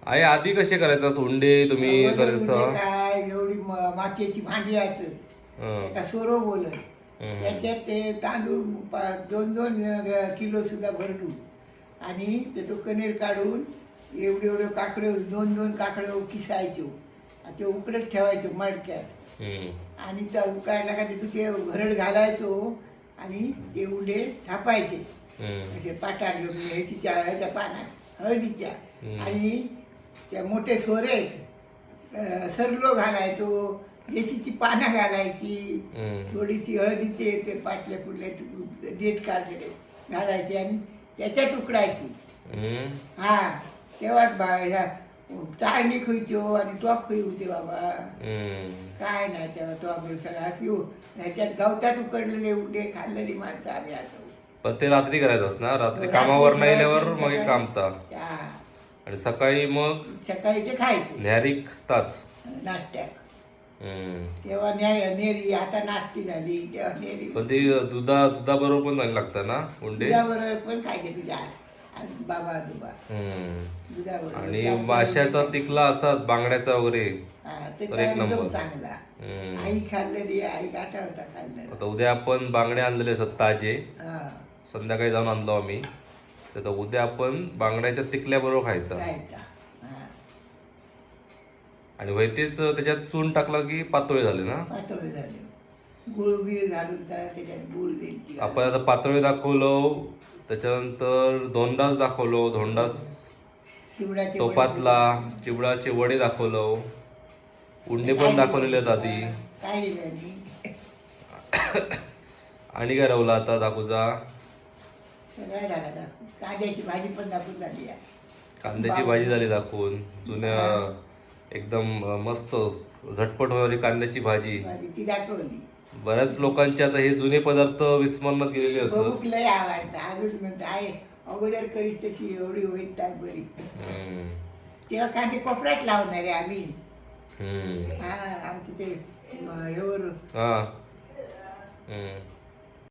आई आधी कसे करायचा सोंडे तुम्ही अगोदर करायचा? म्हणजे काय एवढी मातीची भांडी असत हं, एका सोरो बोलत हं, त्याच्यात ते तांदूळ 2-2 किलो सुद्धा भरडून आणि त्याचं कणीर काढून एवढे काकडे 2-2 काकडे किसायचो आणि ते उकडत ठेवायचो मडक्यात हं, आणि त्या उकाडला का ते भरड घालायचो आणि ते उंडे थापायचे हं, म्हणजे पाटार ह्याच्या पानात हळदीच्या हं, आणि त्या मोठे सोरे सरलो घालायचो याची पानं घालायची हं, थोडीशी हळदीचे ते पाटल्या पुटल्या डेट काढलेले घालायचे आणि त्याच्यात उकडायची हं. हा तेव्हा ह्या चाळणी खुयचो आणि टॉप खुई होते बाबा हं. काय नाही तेव्हा टॉप सगळा शिव ह्याच्यात गवतात उकडलेले उंडे खाल्लेली माणसं आम्ही असो पण ते रात्री करायचंस ना, रात्री कामावर नाही आल्यावर मग एक कामता हा, आणि सकाळी मग सकाळी ते खायचे न्यारीक ताच. नाश्त्याक हं. तेव्हा नेरी आता नाश्ती झाली तेव्हा नेरी पण ते दुधाबरोबर पण चांगलं लागतं ना उंडे. दुधाबरोबर पण खायचे तुझ्या बाबा आजोबा हं. दुधाबरोबर आणि जास्त माशाचा म्हणजे तिकला असतात बांगड्याचा वगैरे. हा तर त्याचा एक एकदम नंबर. चांगला हं. आई खाल्लेली आई गाठा होता खाल्लेला आता उद्या आपण बांगडे आणलेले असतात ताजे, हा संध्याकाळी जाऊन आणलो आम्ही. तर आता उद्या आपण बांगड्याच्या तिकल्याबरोबर खायचा. खायचा हा आणि व्हयतेच त्याच्यात चून टाकला की पातोळे झाले ना. पातळ झाले गुळ बिळ घालून त्याच्यात गुळ द्यायची आपण आता पातोळे दाखवलो, त्याच्यानंतर धोंडाच दाखवलो, धोंडाच चिवड्याचे वडे टोपातला, चिवडाचे वडे दाखवलो, उंडे काय पण दिलं दाखवलेले आहेत तुला? आधी. काय दिलं मी आणि काय राहुला आता दाखवूचा? सगळं झालं आता कांद्याची भाजी पण दाखवून झाली आहे. कांद्याची भाजी झाली दाखवून, जुन्या एकदम मस्त झटपट होणारी कांद्याची भाजी. भाजी ती दाखवली बऱ्याच लोकांचे आता हे जुने पदार्थ विस्मरणात गेलेले असत. बघूक लय आवडतं अजून म्हणतं आहे अगोदर करीत तशी एवढी होईल टाक बरी तेव्हा कांदे कोपऱ्यात लावणारे आम्ही हा आमचं ते ह्यावर हा. हम्म.